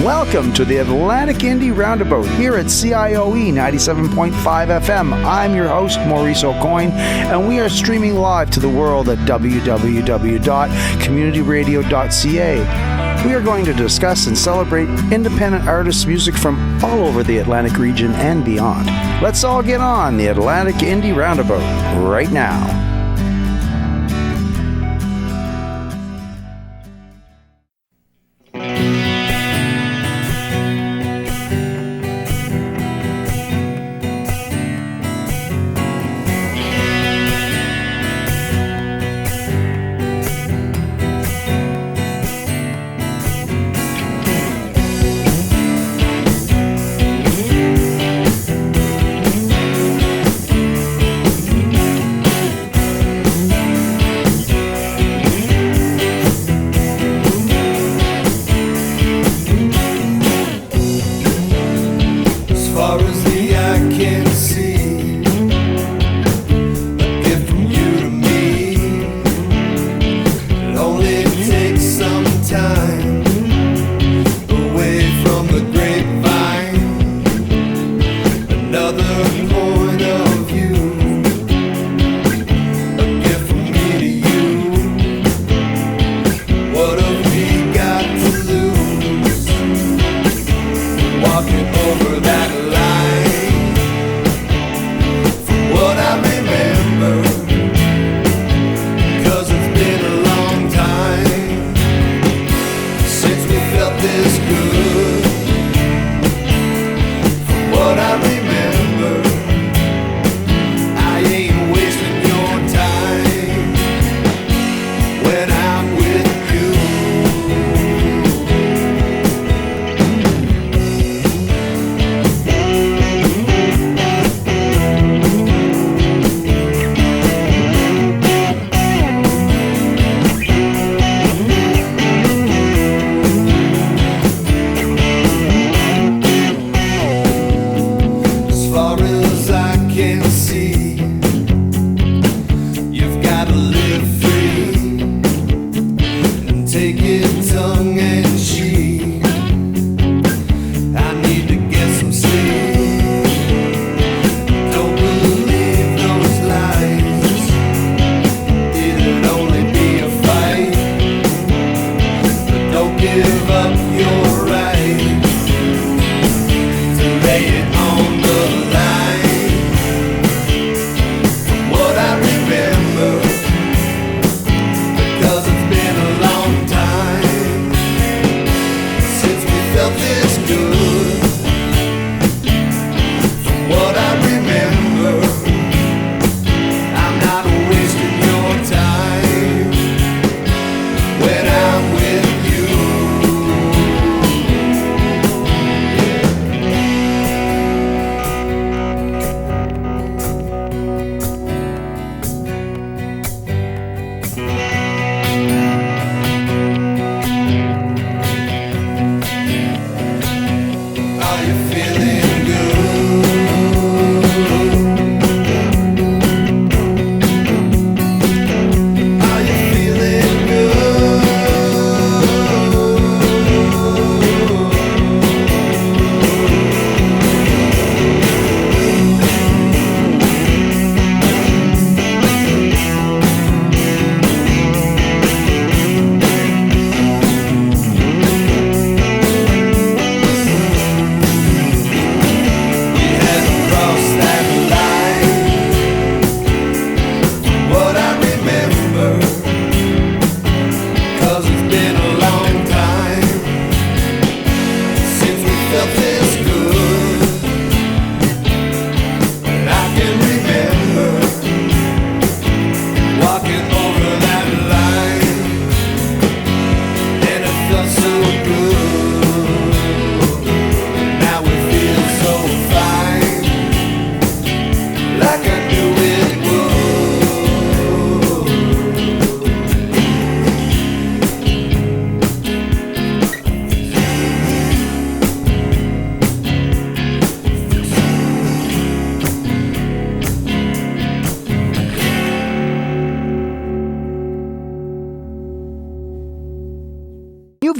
Welcome to the Atlantic Indie Roundabout here at CIOE 97.5 FM. I'm your host, Maurice O'Coin, and we are streaming live to the world at www.communityradio.ca. We are going to discuss and celebrate independent artists' music from all over the Atlantic region and beyond. Let's all get on the Atlantic Indie Roundabout right now.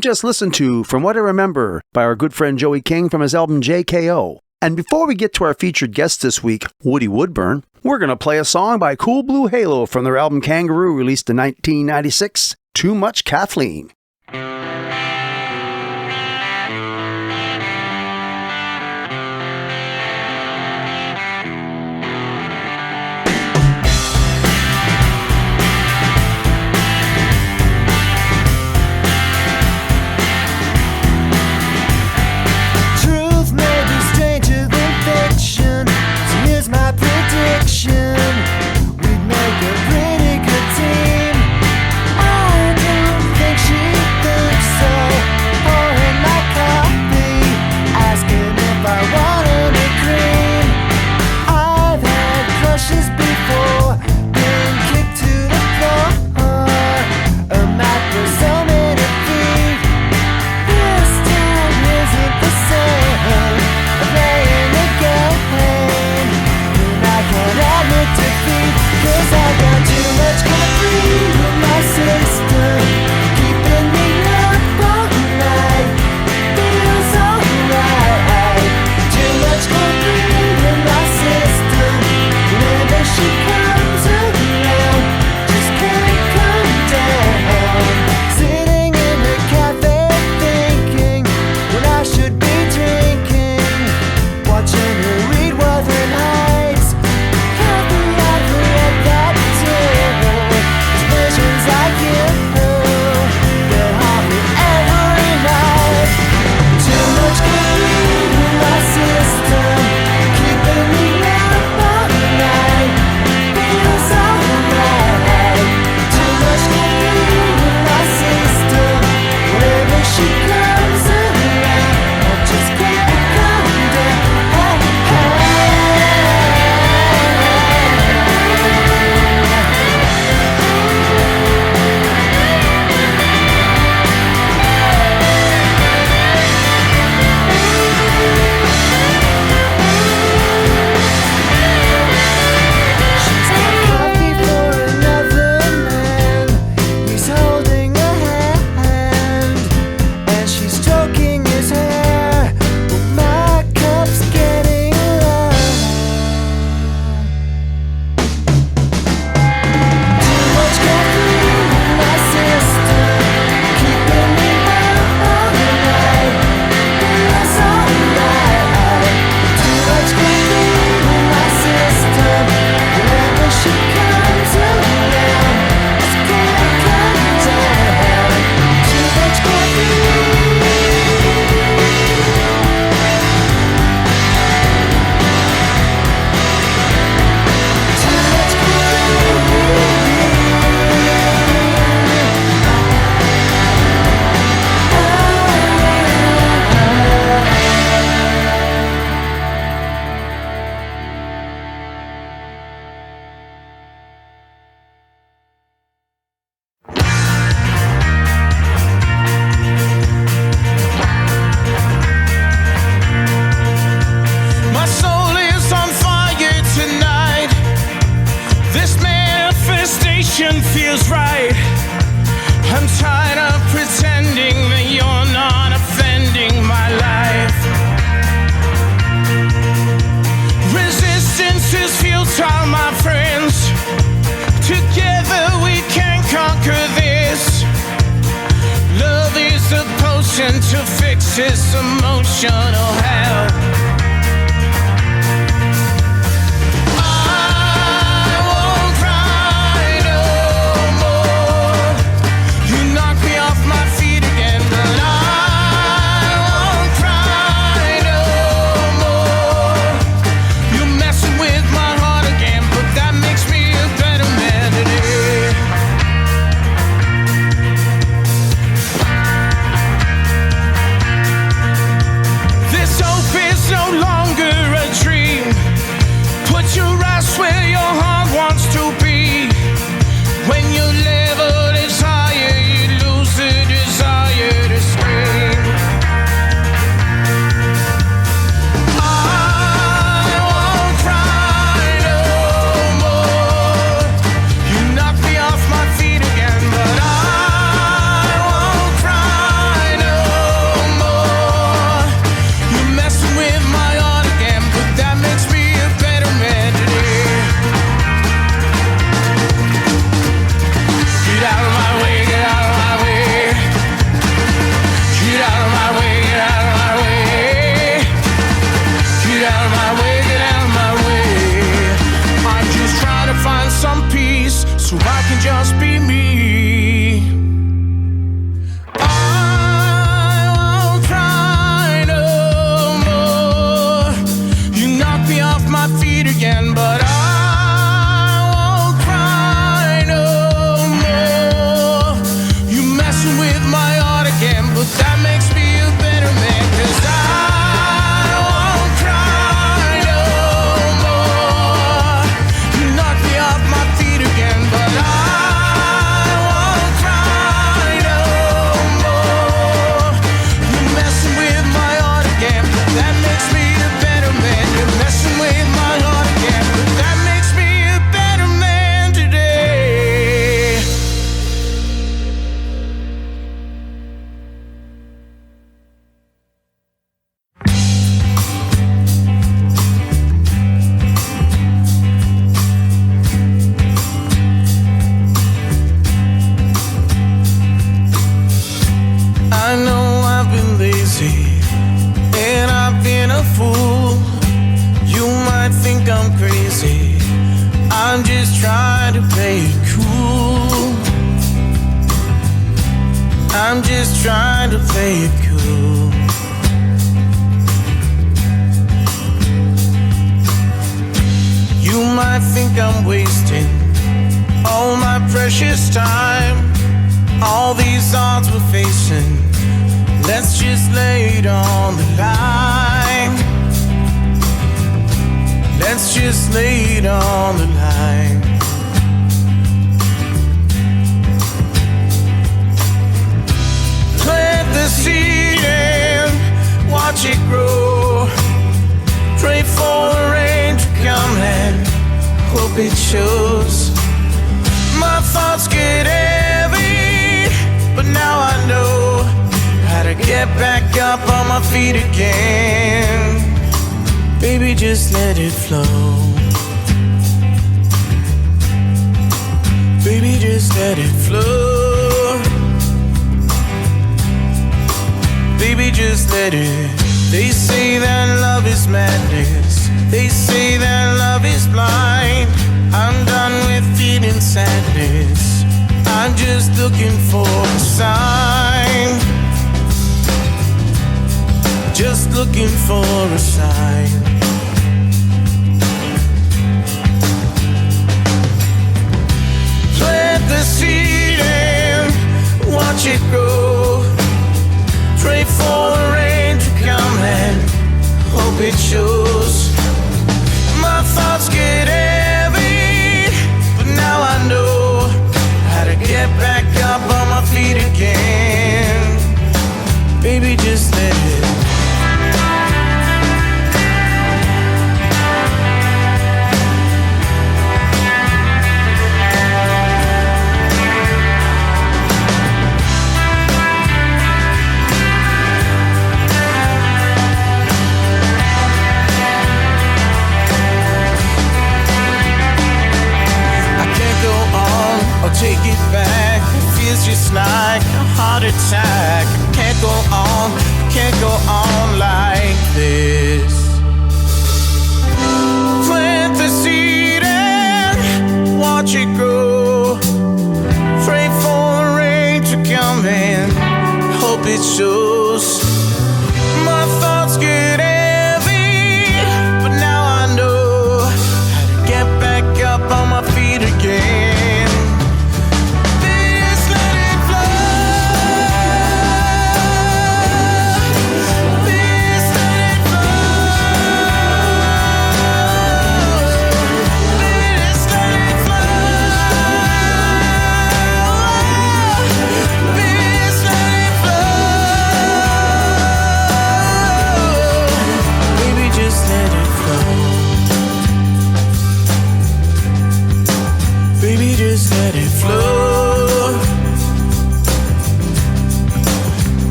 just listened to From What I Remember by our good friend Joey King from his album JKO. And before we get to our featured guest this week, Woody Woodburn, we're going to play a song by Cool Blue Halo from their album Kangaroo, released in 1996, Too Much Kathleen. We'd make a pretty good team. I don't think she to fix his emotional health. I won't cry no more. You knock me off my feet again, but I won't cry no more. You're messing with my heart again, but that makes me a better man today. This hope is no just trying to play it cool. You might think I'm wasting all my precious time, all these odds we're facing. Let's just lay it on the line. Let's just lay it on the line. Plant the seed and watch it grow. Pray for the rain to come and hope it shows. My thoughts get heavy, but now I know how to get back up on my feet again. Baby, just let it flow. Baby, just let it flow. Baby, just let it. They say that love is madness. They say that love is blind. I'm done with feeling sadness. I'm just looking for a sign. Just looking for a sign. Plant the seed and watch it grow. Pray for the rain to come and hope it shows. My thoughts get heavy, but now I know how to get back up on my feet again. Baby, just let it. Take it back, it feels just like a heart attack. Can't go on like this. Plant the seed and watch it grow. Pray for the rain to come and hope it shows. My thoughts get heavy, but now I know how to get back up on my feet again.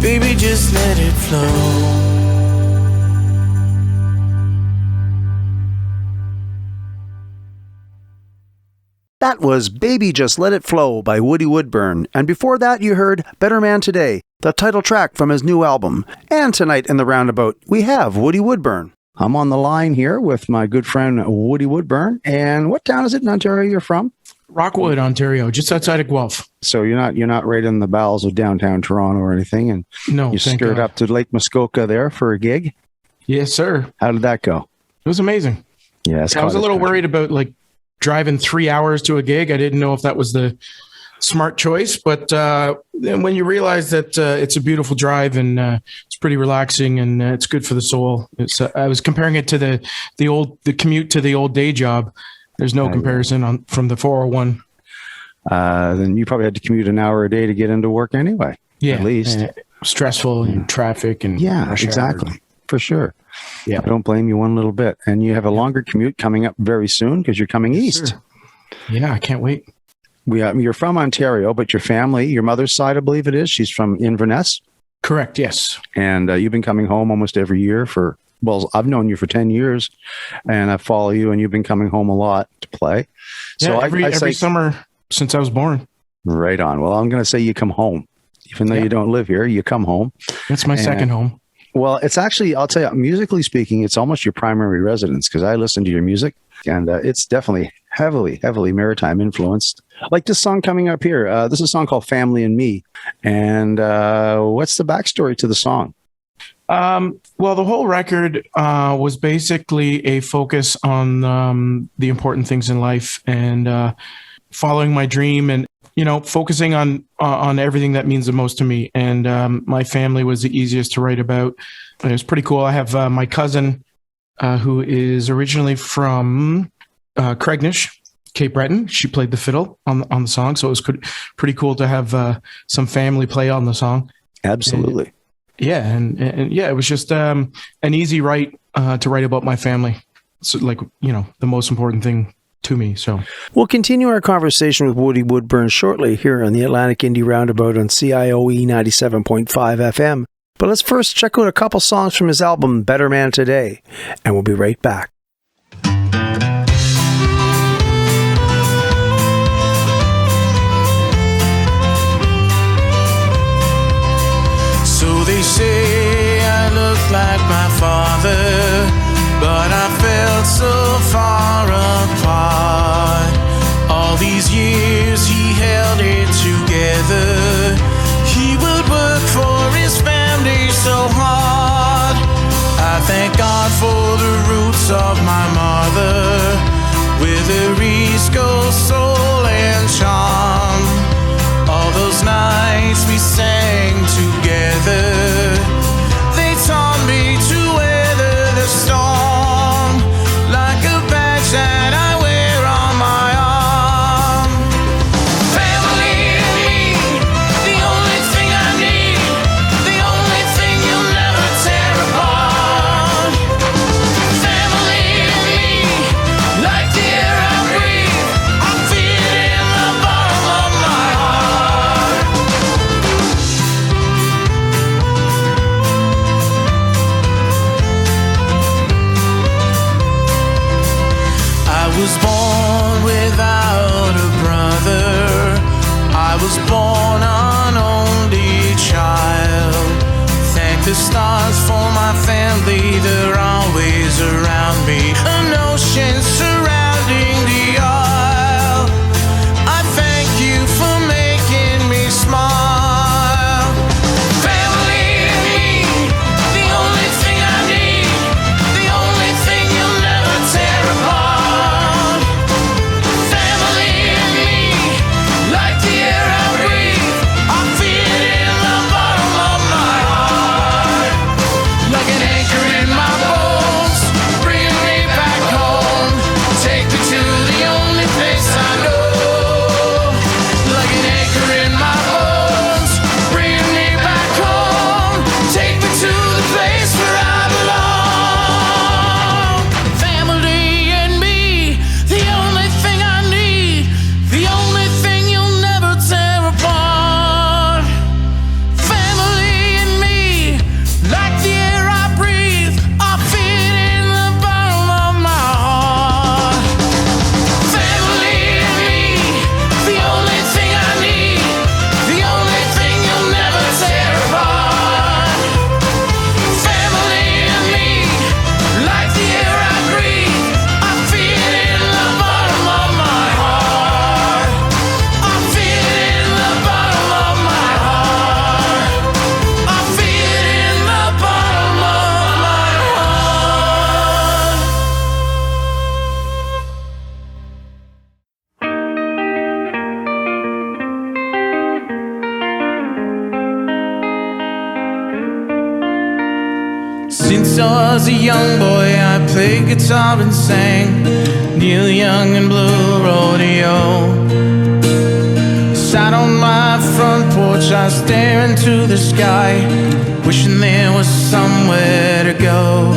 Baby, just let it flow. That was Baby Just Let It Flow by Woody Woodburn. And before that, you heard Better Man Today, the title track from his new album. And tonight in the Roundabout, we have Woody Woodburn. I'm on the line here with my good friend Woody Woodburn. And what town is it in Ontario you're from? Rockwood, Ontario, just outside of Guelph. So you're not right in the bowels of downtown Toronto or anything, and No, you thank skirt God. up to Lake Muskoka there for a gig. Yes, sir. How did that go? It was amazing. Yes, I was a little worried about like driving 3 hours to a gig. I didn't know if that was the smart choice, but then when you realize that it's a beautiful drive and it's pretty relaxing and it's good for the soul. I was comparing it to the commute to the old day job. There's no comparison from the 401. Then you probably had to commute an hour a day to get into work anyway. Yeah, at least stressful and traffic and rush exactly hour. For sure. Yeah, I don't blame you one little bit. And you have a longer commute coming up very soon because you're coming east. Sure. Yeah, I can't wait. You're from Ontario, but your family, your mother's side, I believe it is, she's from Inverness. Correct. Yes. And you've been coming home almost every year I've known you for 10 years and I follow you and you've been coming home a lot to play. So Yeah, every summer since I was born. Right on. Well, I'm going to say you come home. Even though you don't live here, you come home. That's my second home. Well, it's actually, I'll tell you, musically speaking, it's almost your primary residence because I listen to your music and it's definitely heavily maritime influenced. Like this song coming up here. This is a song called Family and Me. And what's the backstory to the song? Well, the whole record was basically a focus on the important things in life and following my dream and, focusing on everything that means the most to me. And my family was the easiest to write about. It was pretty cool. I have my cousin who is originally from Craignish, Cape Breton. She played the fiddle on the song. So it was pretty cool to have some family play on the song. Absolutely. And it was just an easy write to write about my family. So the most important thing to me. So we'll continue our conversation with Woody Woodburn shortly here on the Atlantic Indie Roundabout on CIOE 97.5 FM. But let's first check out a couple songs from his album Better Man Today, and we'll be right back. So they say I look like my father, but I felt so far apart. All these years he held it together. He would work for his family so hard. I thank God for the roots of my mother, with her East Coast soul and charm. All those nights we sang together, they taught me to weather the storm, like a badge that I wear on my arm. Family and me, the only thing I need, the only thing you'll never tear apart. Family and me, like the air I breathe, I feel it in the bottom of my heart. I was born without a brother. I was born an only child. Thank the stars for my family, they're always around me. An ocean surrounding the aisle. I thank you for making me smile. Family and me, the only thing I need, the only thing you'll never tear apart. Family and me, like the air I breathe, I feel it in the bottom of my heart. Like an anchor in my bones, bring me back home. Take me to the only place I know. Like an anchor in my bones, bring me back home. Take me to the place where I belong. Family and me, the only thing I need, the only thing you'll never tear apart. Family and me, like the air I breathe, I feel it in the bottom of my heart. Family and me, the only thing I need, the only thing you'll never tear apart. Family and me, like the air I breathe, I feel it in the bottom of my heart. I feel it in the bottom of my heart. I feel it in the bottom of my heart. Since I was a young boy, I played guitar and sang Neil Young and Blue Rodeo. Sat on my front porch, I stare into the sky, wishing there was somewhere to go.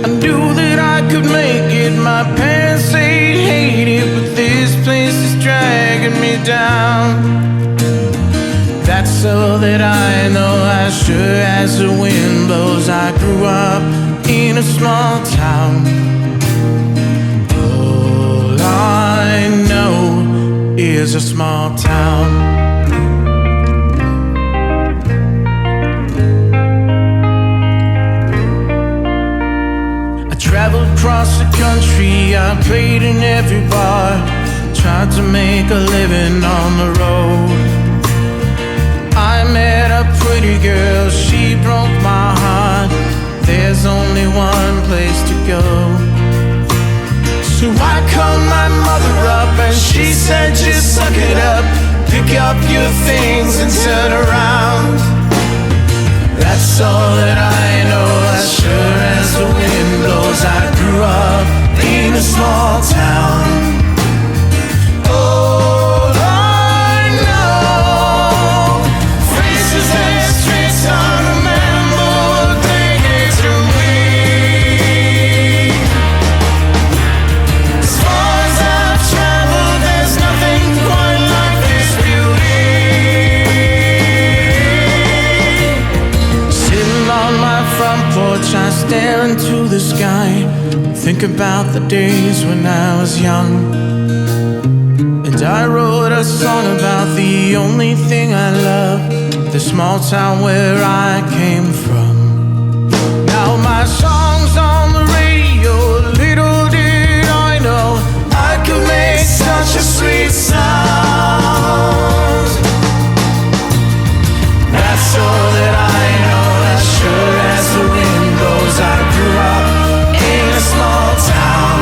I knew that I could make it, my parents they'd hate it, but this place is dragging me down. That's all that I know, as sure as the wind blows. I grew up in a small town. All I know is a small town. I traveled across across the country, I played in every bar, tried to make a living on the road. I met a pretty girl, she broke my heart. There's only one place to go. So I called my mother up and she said, just suck it up, pick up your things and turn around. That's all that I know, as sure as the wind blows. I grew up in a small town. All I know, faces and streets, I remember what they gave to me. As far as I've traveled, there's nothing quite like this beauty. Sitting on my front porch, I stare into the sky, think about the days when I was young. And I wrote a song about the only thing I love, the small town where I came from. Now my song's on the radio, little did I know I could make such a sweet sound. That's all that I know, as sure as the wind blows. I grew up in a small town.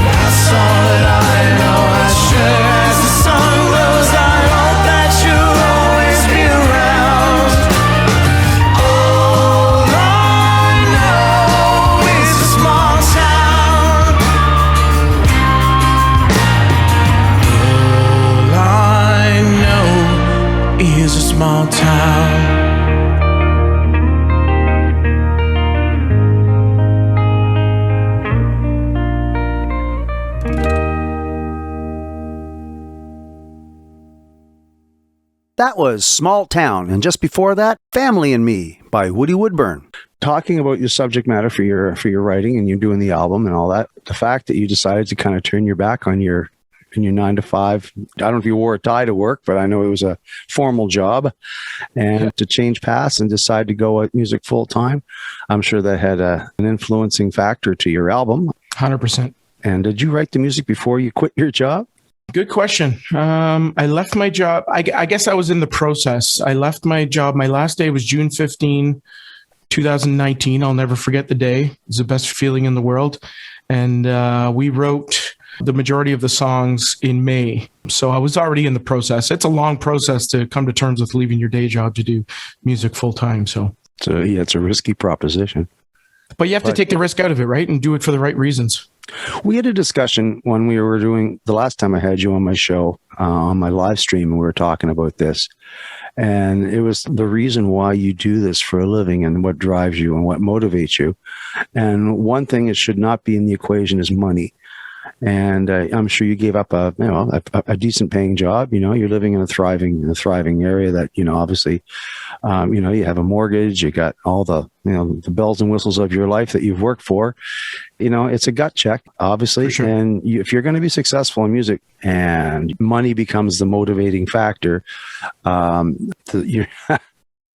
That's all that I know, as sure as the sun glows. I hope that you'll always be around. All I know is a small town. All I know is a small town. That was Small Town, and just before that, Family and Me by Woody Woodburn. Talking about your subject matter for your writing and you doing the album and all that, the fact that you decided to kind of turn your back on your 9 to 5, I don't know if you wore a tie to work, but I know it was a formal job, and to change paths and decide to go at music full time, I'm sure that had an influencing factor to your album. 100%. And did you write the music before you quit your job? Good question. I left my job. I guess I was in the process. I left my job. My last day was June 15, 2019. I'll never forget the day. It was the best feeling in the world. And we wrote the majority of the songs in May. So I was already in the process. It's a long process to come to terms with leaving your day job to do music full time. So yeah, it's a risky proposition. But you have to take the risk out of it, right? And do it for the right reasons. We had a discussion when we were doing the last time I had you on my show, on my live stream, and we were talking about this. And it was the reason why you do this for a living and what drives you and what motivates you. And one thing that should not be in the equation is money. And I'm sure you gave up a decent paying job. You know, you're living in a thriving area that, you know, obviously, you have a mortgage, you got all the bells and whistles of your life that you've worked for. You know, it's a gut check, obviously. Sure. And if you're going to be successful in music and money becomes the motivating factor,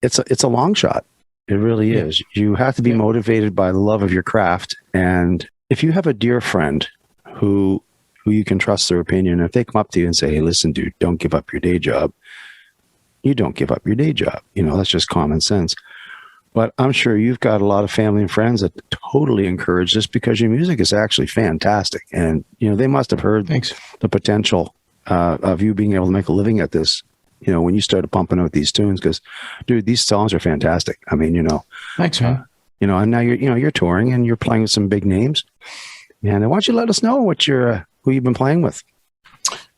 it's a long shot. It really is. You have to be motivated by the love of your craft. And if you have a dear friend who you can trust their opinion, if they come up to you and say, hey, listen, dude, don't give up your day job, you don't give up your day job. You know, that's just common sense. But I'm sure you've got a lot of family and friends that totally encourage this because your music is actually fantastic. And, you know, they must have heard the potential of you being able to make a living at this, you know, when you started pumping out these tunes, because, dude, these songs are fantastic. I mean, you know. Thanks, man. You know, and now you're touring and you're playing with some big names. And why don't you let us know who you've been playing with?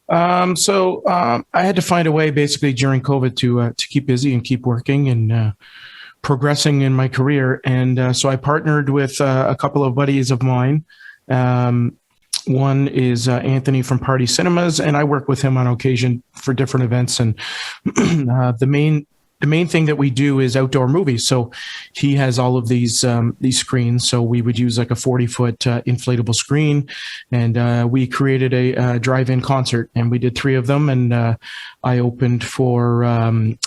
So I had to find a way basically during COVID to keep busy and keep working and progressing in my career. And so I partnered with a couple of buddies of mine. One is Anthony from Party Cinemas, and I work with him on occasion for different events. And the main thing that we do is outdoor movies. So he has all of these screens. So we would use like a 40-foot inflatable screen, and we created a drive-in concert, and we did 3 of them. And I opened for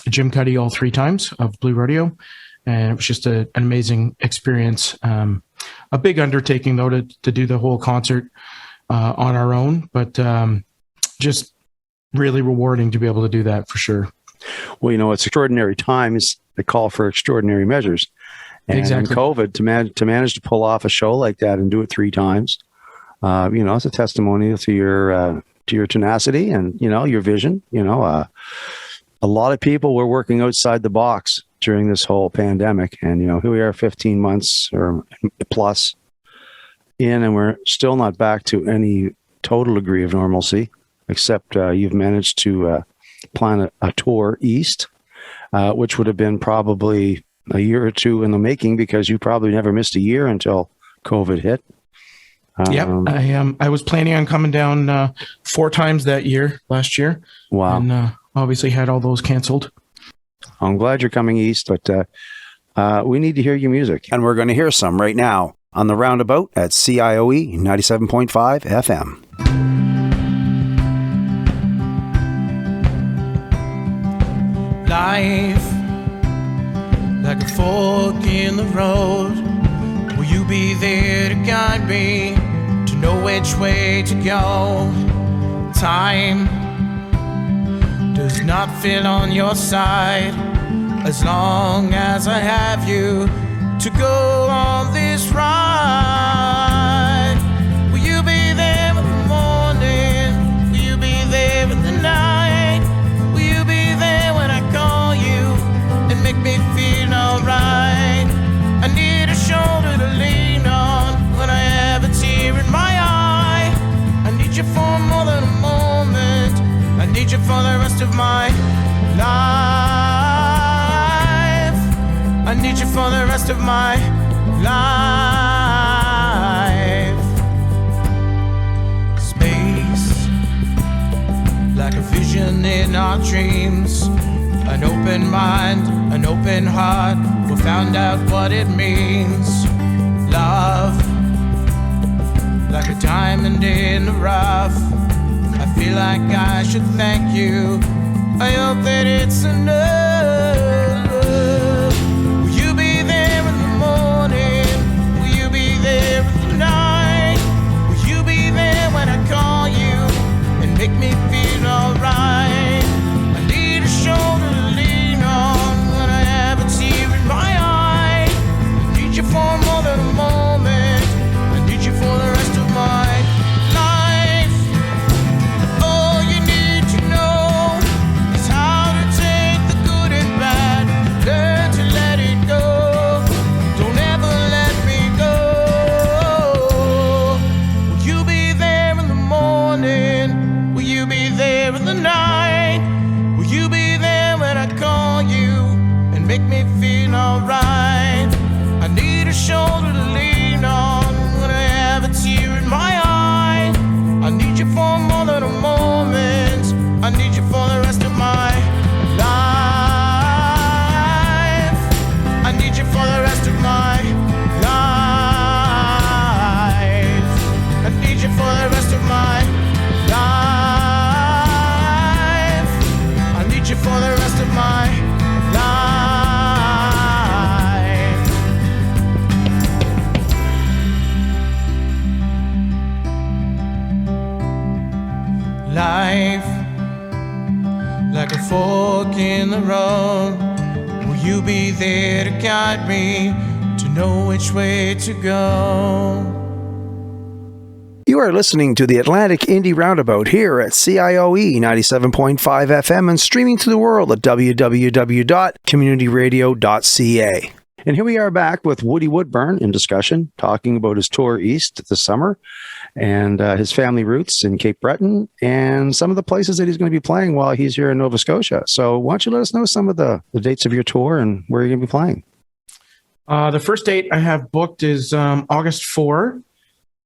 Jim Cuddy all 3 times of Blue Rodeo, and it was just an amazing experience. a big undertaking though to do the whole concert on our own, but just really rewarding to be able to do that for sure. Well, it's extraordinary times that call for extraordinary measures. And Exactly. in COVID, to manage to pull off a show like that and do it 3 times, it's a testimonial to your tenacity and, your vision. A lot of people were working outside the box during this whole pandemic. And, here we are 15 months or plus in, and we're still not back to any total degree of normalcy, except you've managed to plan a tour east, which would have been probably a year or 2 in the making, because you probably never missed a year until COVID hit. Yep, I was planning on coming down 4 times last year. Wow. And obviously had all those canceled. I'm glad you're coming east, but we need to hear your music. And we're going to hear some right now on the Roundabout at CIOE 97.5 FM. Life, like a fork in the road. Will you be there to guide me, to know which way to go? Time does not feel on your side, as long as I have you to go on this ride. Will you be there in the morning? Will you be there in the night? Will you be there when I call you and make me feel alright? I need a shoulder to lean on when I have a tear in my eye. I need you for more than a moment. I need you for the rest of my life. I need you for the rest of my life. Space, like a vision in our dreams. An open mind, an open heart, we'll find out what it means. Love, like a diamond in the rough. I feel like I should thank you. I hope that it's enough. Will you be there in the morning? Will you be there in the night? Will you be there when I call you and make me feel alright? I need a shoulder to lean on when I have a tear in my eye. I need you for more than a moment. I need you for the rest of my life. All you need to know is how to take the good and bad. Learn to let it go. Don't ever let me go. Will you be there in the morning? Will you be there in the night? Will you be there when I call you and make me feel alright? I need a shoulder to lean on when I have a tear in my eye. I need you for more than a moment. I need you for the rest of my life. I need you for the rest of my life. I need you for the rest of my life. I need you for the rest of my life. Life, like a fork in the road. Will you be there to guide me, to know which way to go? You are listening to the Atlantic Indie Roundabout here at CIOE 97.5 FM and streaming to the world at www.communityradio.ca. And here we are back with Woody Woodburn in discussion, talking about his tour east this summer and his family roots in Cape Breton and some of the places that he's going to be playing while he's here in Nova Scotia. So why don't you let us know some of the dates of your tour and where you're going to be playing? The first date I have booked is August 4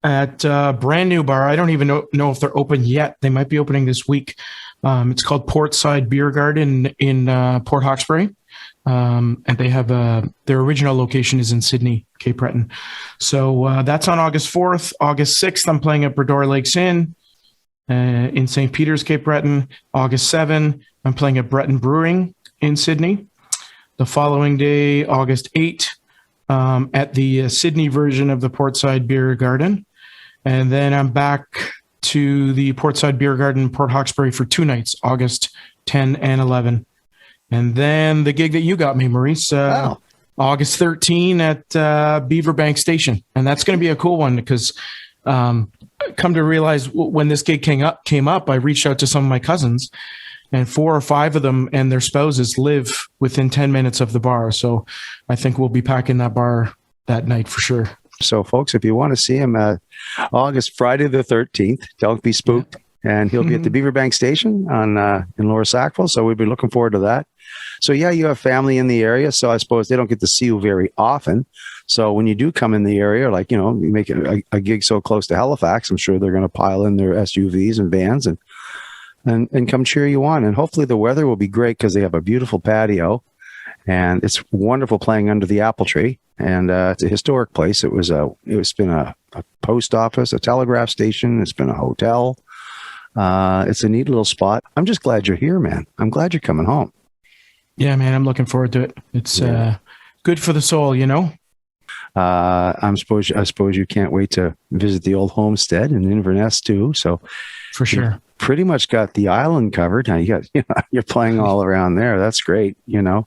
at a brand new bar. I don't even know if they're open yet. They might be opening this week. It's called Portside Beer Garden in Port Hawkesbury. And they have their original location is in Sydney, Cape Breton. So that's on August 4th. August 6th, I'm playing at Bredor Lakes Inn in St. Peter's, Cape Breton. August 7th, I'm playing at Breton Brewing in Sydney. The following day, August 8th, at the Sydney version of the Portside Beer Garden. And then I'm back to the Portside Beer Garden in Port Hawkesbury for 2 nights, August 10 and 11. And then the gig that you got me, Maurice, August 13 at Beaverbank Station. And that's going to be a cool one because come to realize when this gig came up, I reached out to some of my cousins, and 4 or 5 of them and their spouses live within 10 minutes of the bar. So I think we'll be packing that bar that night for sure. So, folks, if you want to see him Friday the 13th, don't be spooked. And he'll be at the Beaverbank Station in Lower Sackville. So we'll be looking forward to that. So, yeah, you have family in the area. So I suppose they don't get to see you very often. So when you do come in the area, like, you make a gig so close to Halifax, I'm sure they're going to pile in their SUVs and vans and come cheer you on. And hopefully the weather will be great because they have a beautiful patio. And it's wonderful playing under the apple tree. And it's a historic place. It's been a post office, a telegraph station. It's been a hotel. It's a neat little spot. I'm just glad you're here, man. I'm glad you're coming home. Yeah, man, I'm looking forward to it. It's good for the soul, I suppose you can't wait to visit the old homestead in Inverness too. So for sure, pretty much got the island covered. Now you're playing all around there. That's great. Yeah.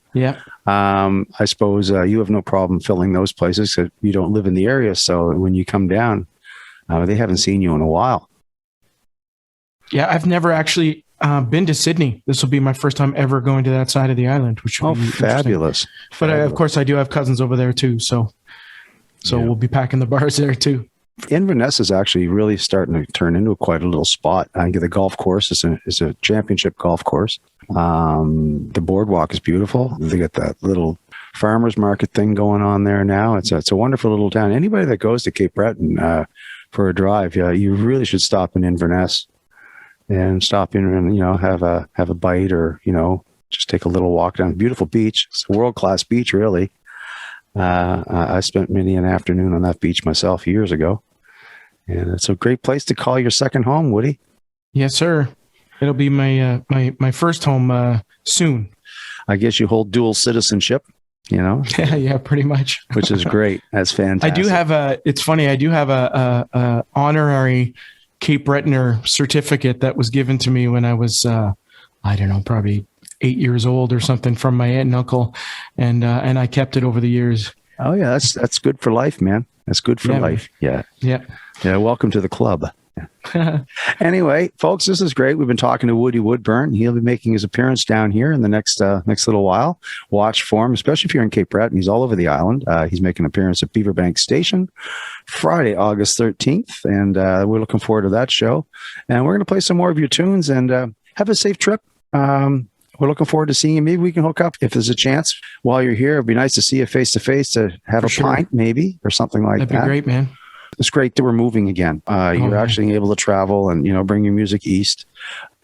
I suppose you have no problem filling those places because you don't live in the area. So when you come down, they haven't seen you in a while. Yeah, I've never actually been to Sydney. This will be my first time ever going to that side of the island, which will be fabulous. But of course, I do have cousins over there too. So we'll be packing the bars there too. Inverness is actually really starting to turn into quite a little spot. I think the golf course is a championship golf course. The boardwalk is beautiful. They got that little farmers market thing going on there now. It's a wonderful little town. Anybody that goes to Cape Breton for a drive, you really should stop in Inverness and stop in and have a bite or just take a little walk down. Beautiful beach. It's a world-class beach, really. I spent many an afternoon on that beach myself years ago, and it's a great place to call your second home, Woody. Yes, sir. It'll be my my first home soon. I guess you hold dual citizenship, Yeah, pretty much. which is great. That's fantastic. I do have it's funny. I do have a honorary Cape Bretoner certificate that was given to me when I was, I don't know, probably 8 years old or something from my aunt and uncle. And I kept it over the years. Oh yeah. That's good for life, man. That's good for life. Man. Yeah. Welcome to the club. Anyway, folks, this is great. We've been talking to Woody Woodburn. He'll be making his appearance down here in the next little while. Watch for him, especially if you're in Cape Breton. He's all over the island. He's making an appearance at Beaverbank Station Friday, August 13th, and we're looking forward to that show. And we're going to play some more of your tunes and have a safe trip. We're looking forward to seeing you. Maybe we can hook up if there's a chance while you're here. It'd be nice to see you face to face to have pint, maybe, or something like that. That'd be great, man. It's great that we're moving again. You're actually able to travel and, bring your music east.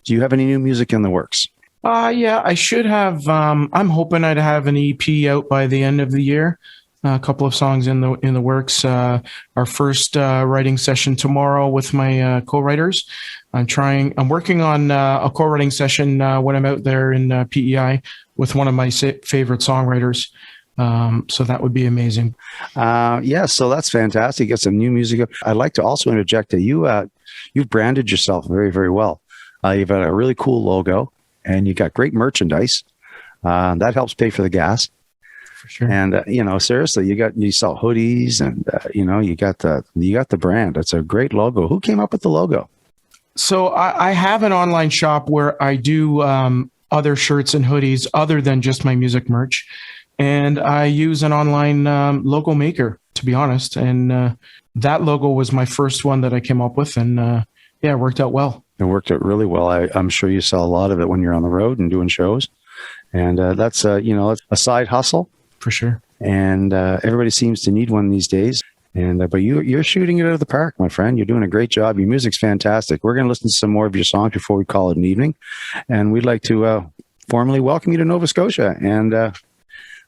Do you have any new music in the works? Yeah, I should have. I'm hoping I'd have an EP out by the end of the year. A couple of songs in the works. Our first writing session tomorrow with my co-writers. I'm working on a co-writing session when I'm out there in PEI with one of my favorite songwriters. So that would be amazing. So that's fantastic. Get some new music. I'd like to also interject that you've branded yourself very, very well. You've got a really cool logo and you got great merchandise. That helps pay for the gas. For sure. And, seriously, you sell hoodies and, you got the brand. It's a great logo. Who came up with the logo? So I have an online shop where I do other shirts and hoodies other than just my music merch. And I use an online logo maker, to be honest. And that logo was my first one that I came up with. And it worked out well. It worked out really well. I'm sure you sell a lot of it when you're on the road and doing shows. And that's, a side hustle. For sure. And everybody seems to need one these days. And but you're shooting it out of the park, my friend. You're doing a great job. Your music's fantastic. We're going to listen to some more of your songs before we call it an evening. And we'd like to formally welcome you to Nova Scotia. And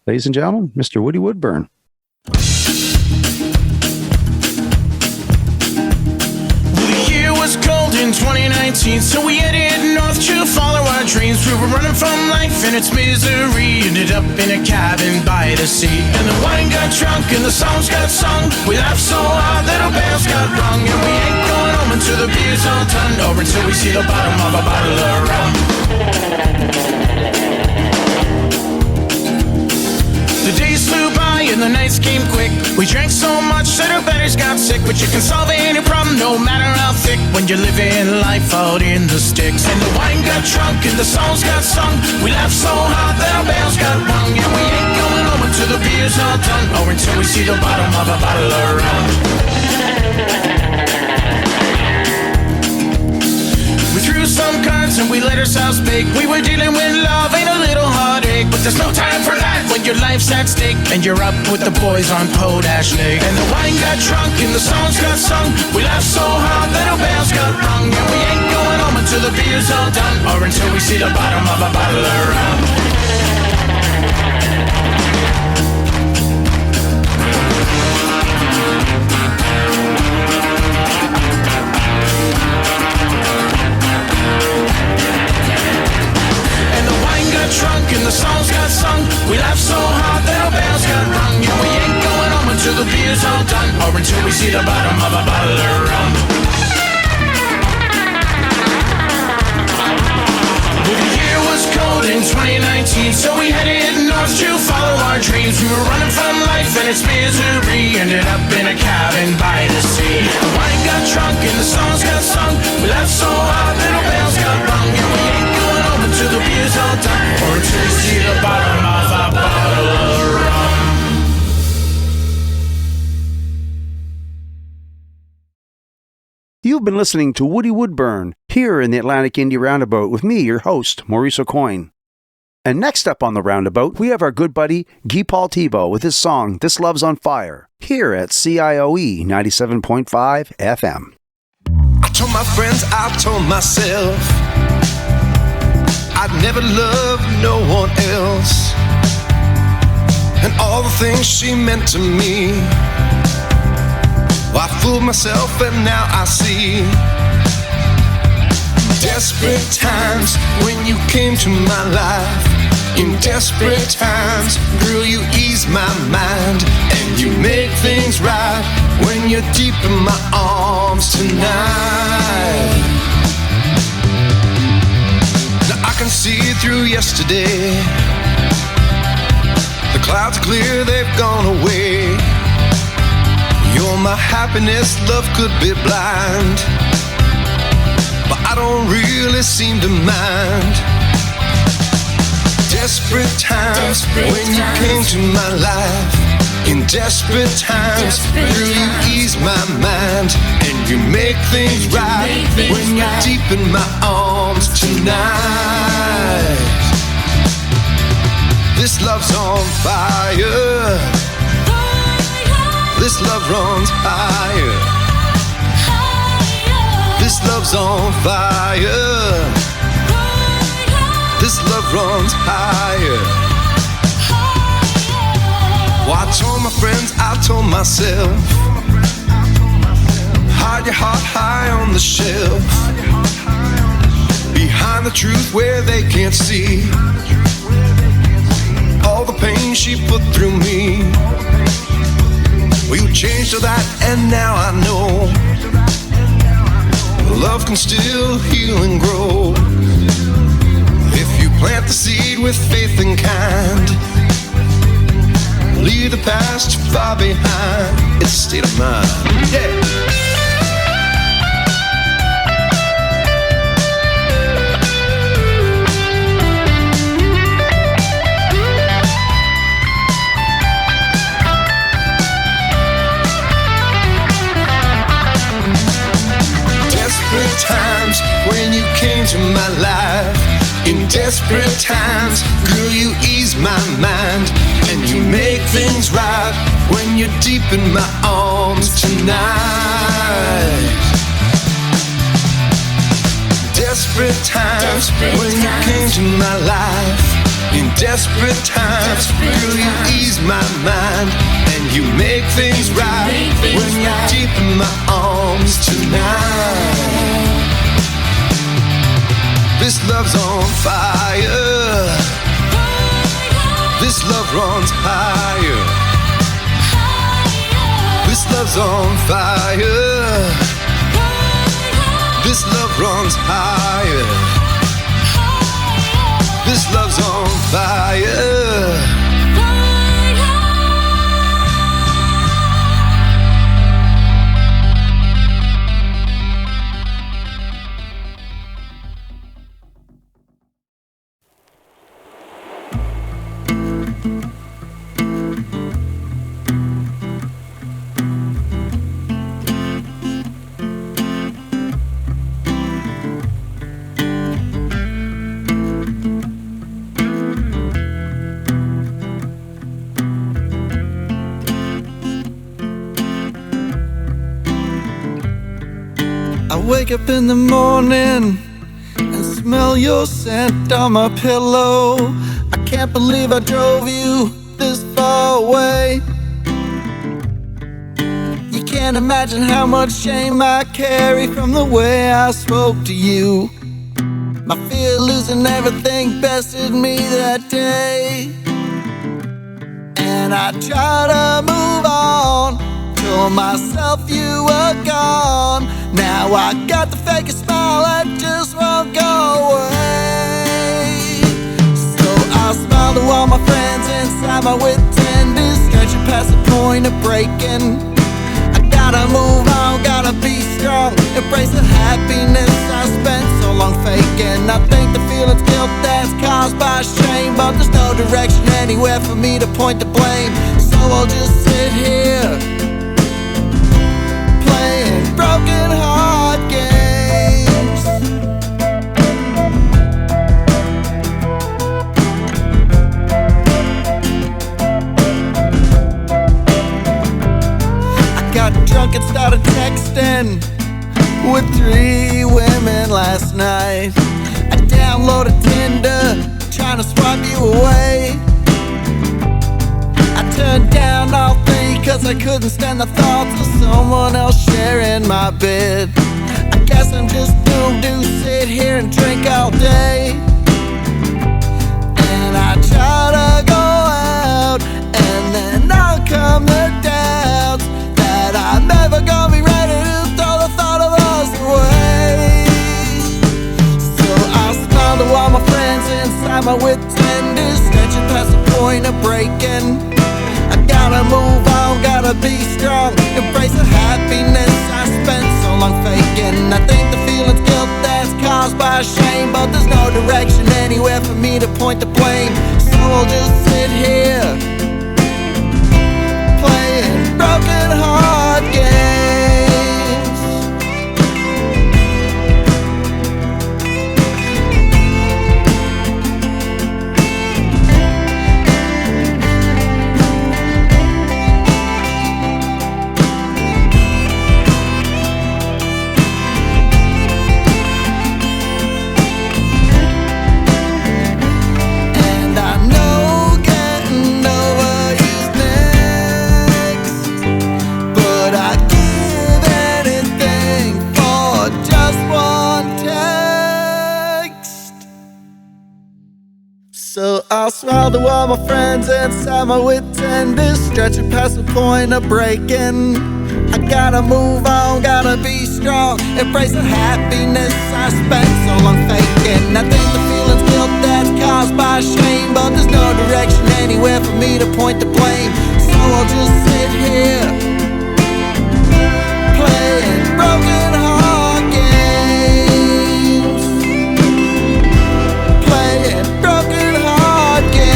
ladies and gentlemen, Mr. Woody Woodburn. The year was cold cold in 2019, so we headed north to follow our dreams. We were running from life and its misery. Ended up in a cabin by the sea. And the wine got drunk and the songs got sung. We laughed so hard that our bells got rung. And we ain't going home until the beer's all done, or until we see the bottom of a bottle of rum. The days flew by and the nights came quick. We drank so much that our bladders got sick. But you can solve any problem, no matter how thick, when you're living life out in the sticks. And the wine got drunk and the songs got sung. We laughed so hard that our bells got rung. And we ain't going home until the beer's all done, or until we see the bottom of a bottle of rum. We threw some cards and we let ourselves bake. We were dealing with love, ain't a little heartache. But there's no time for that when your life's at stake and you're up with the boys on Potash Lake. And the wine got drunk and the songs got sung. We laughed so hard that our bells got rung. And we ain't going home until the beer's all done, or until we see the bottom of a bottle of rum. Drunk and the songs got sung. We laughed so hard that our bells got rung. And we ain't going home until the beer's all done, or until we see the bottom of a bottle of rum. Well, the year was cold in 2019, so we headed north to follow our dreams. We were running from life and its misery. Ended up in a cabin by the sea. The wine got drunk and the songs got sung. We laughed so hard that our bells got rung. And we ain't going home until the beer's all done, or until we see the bottom of a bottle of rum. You've been listening to Woody Woodburn here in the Atlantic Indie Roundabout with me, your host, Maurice O'Coin. And next up on the Roundabout, we have our good buddy Guy Paul Thibault with his song This Love's on Fire here at CIOE 97.5 FM. I told my friends, I told myself I'd never love no one else. And all the things she meant to me, well, I fooled myself and now I see. Desperate times when you came to my life. In desperate times, girl, you ease my mind. And you make things right when you're deep in my arms tonight. Now I can see through yesterday. The clouds are clear, they've gone away. You're my happiness, love could be blind, but I don't really seem to mind. Desperate times when you came to my life. In desperate times, girl, you ease my mind. And you make things right when you're deep in my arms tonight. This love's on fire. This love runs higher. This love's on fire. This love runs higher. Well, I told my friends, I told myself, hide your heart high on the shelf, behind the truth where they can't see all the pain she put through me. Well, you changed to that and now I know love can still heal and grow. If you plant the seed with faith and kind, leave the past far behind. It's a state of mind. Yeah. Times when you came to my life. In desperate times, girl, you ease my mind. And you make things right when you're deep in my arms tonight. Desperate times when you came to my life. In desperate times, girl, you ease my mind. And you make things right when you're deep in my arms tonight. This love's on fire. This love runs higher. This love's on fire. This love runs higher. This love's on fire. I wake up in the morning and smell your scent on my pillow. I can't believe I drove you this far away. You can't imagine how much shame I carry from the way I spoke to you. My fear of losing everything bested me that day. And I try to move on, told myself you were gone. Now I got the fakest smile that just won't go away. So I smile to all my friends inside my wit tender, stretching past the point of breaking. I gotta move on, gotta be strong, embrace the happiness I spent so long faking. I think the feeling's guilt that's caused by shame, but there's no direction anywhere for me to point the blame. So I'll just sit here playing broken heart games. I got drunk and started texting with 3 women last night. I downloaded Tinder, trying to swipe you away. I turned down all 3 cause I couldn't stand the thoughts of someone else sharing my bed. I guess I'm just doomed to sit here and drink all day. And I try to go out, and then I'll come the doubts that I'm never gonna be ready to throw the thought of us away. So I smile to all my friends inside my wit tender, stretching past the point of breaking. I gotta move on, gotta be strong, embrace the happiness I spent so long faking. I think the feeling's guilt that's caused by shame, but there's no direction anywhere for me to point the blame. So I'll just sit here playing broken heart games. So I'll smile to all my friends inside my wit tender, stretching past the point of breaking. I gotta move on, gotta be strong, embrace the happiness I spent so long faking. I think the feeling's guilt that's caused by shame, but there's no direction anywhere for me to point the blame. So I'll just sit here playing broken heart games. Playing broken heart games.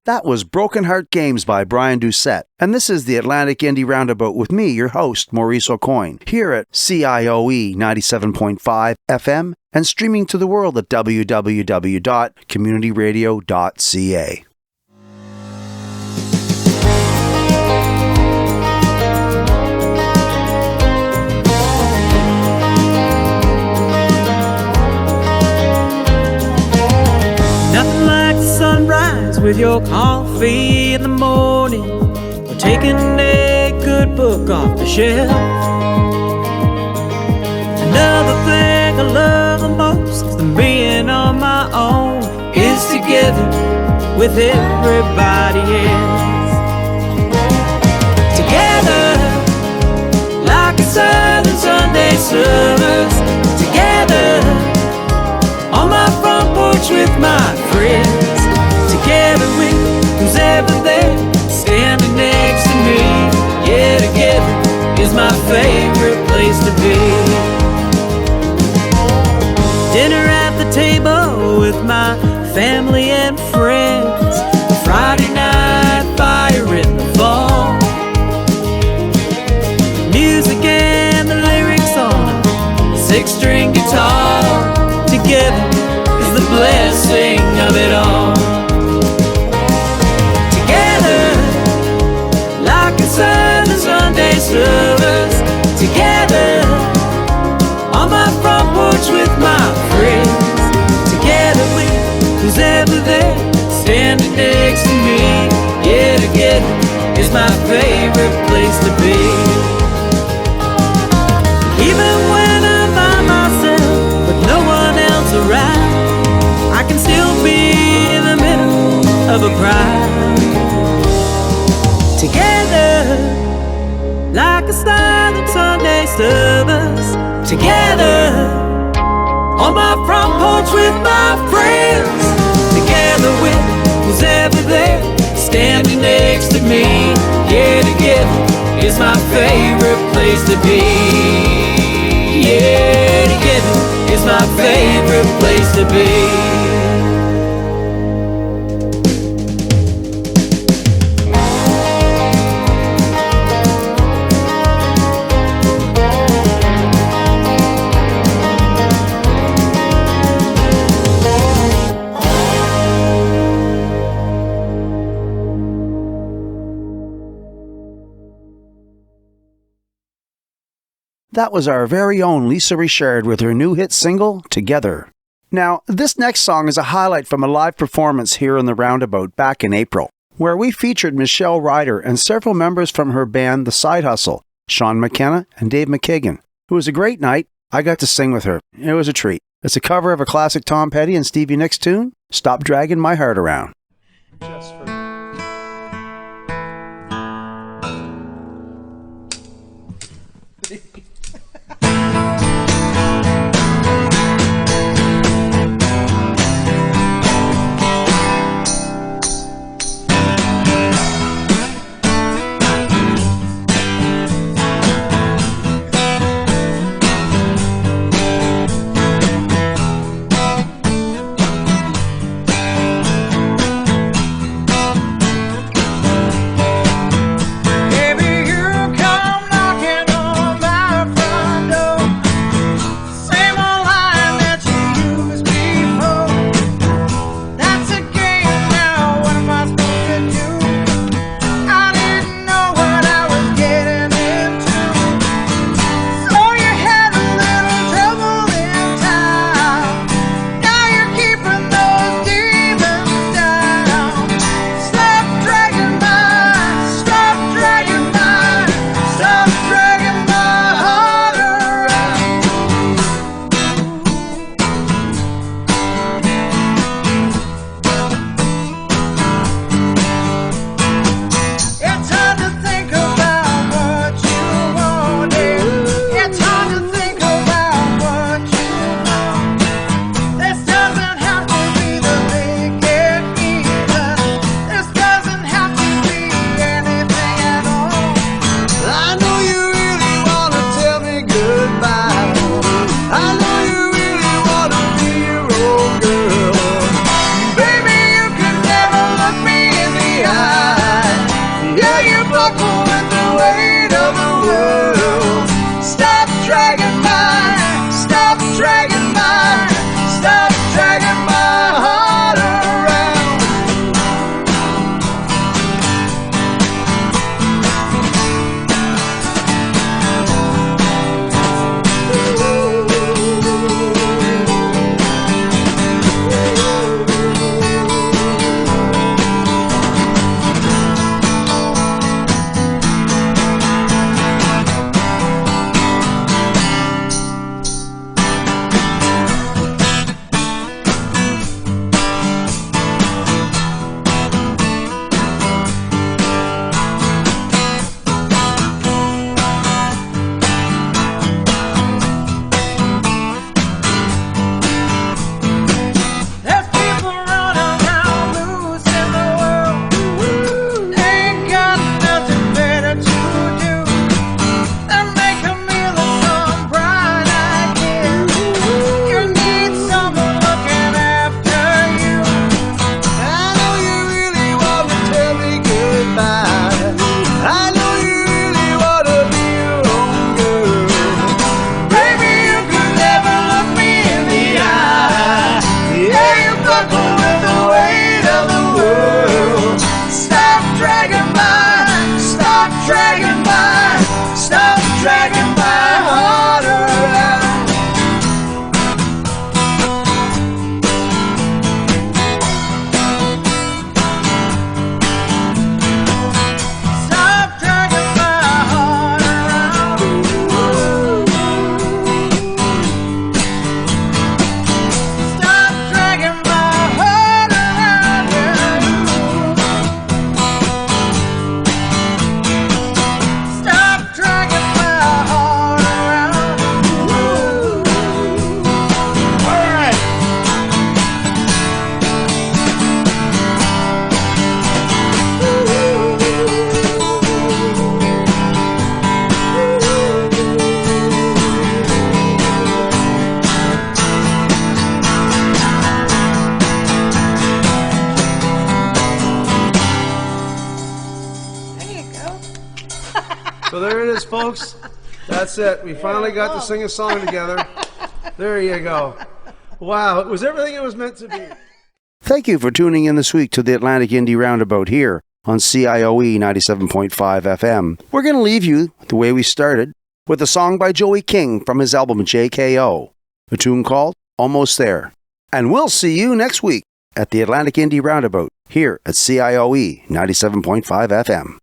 That was Broken Heart Games by Brian Doucette, and this is the Atlantic Indie Roundabout with me, your host, Maurice O'Coin, here at CIOE 97.5 FM and streaming to the world at www.communityradio.ca. with your coffee in the morning, or taking a good book off the shelf. Another thing I love the most than being on my own is together with everybody else. Together, like a Southern Sunday service. Together, on my front porch with my friends. Together with who's ever there, standing next to me. Yeah, together is my favorite place to be. Dinner at the table with my family and friends. A Friday night fire in the fall. Music and the lyrics on a six-string guitar. Together is the blessing of it all. Together, like a Southern Sunday service. Together, on my front porch with my friends. Together with who's ever there, standing next to me. Yeah, together is my favorite place to be. Even when I'm by myself with no one else around, I can still be in the middle of a crowd. Together, like a Southern Sunday service. Together, on my front porch with my friends. Together with who's ever there, standing next to me. Yeah, together is my favorite place to be. Yeah, together is my favorite place to be. That was our very own Lisa Richard with her new hit single, Together. Now, this next song is a highlight from a live performance here in the Roundabout back in April, where we featured Michelle Ryder and several members from her band The Side Hustle, Sean McKenna and Dave McKagan. It was a great night. I got to sing with her. It was a treat. It's a cover of a classic Tom Petty and Stevie Nicks tune, Stop Dragging My Heart Around. Just for So there it is, folks. That's it. We finally got to sing a song together. There you go. Wow, it was everything it was meant to be. Thank you for tuning in this week to the Atlantic Indie Roundabout here on CIOE 97.5 FM. We're going to leave you the way we started with a song by Joey King from his album JKO, a tune called Almost There. And we'll see you next week at the Atlantic Indie Roundabout here at CIOE 97.5 FM.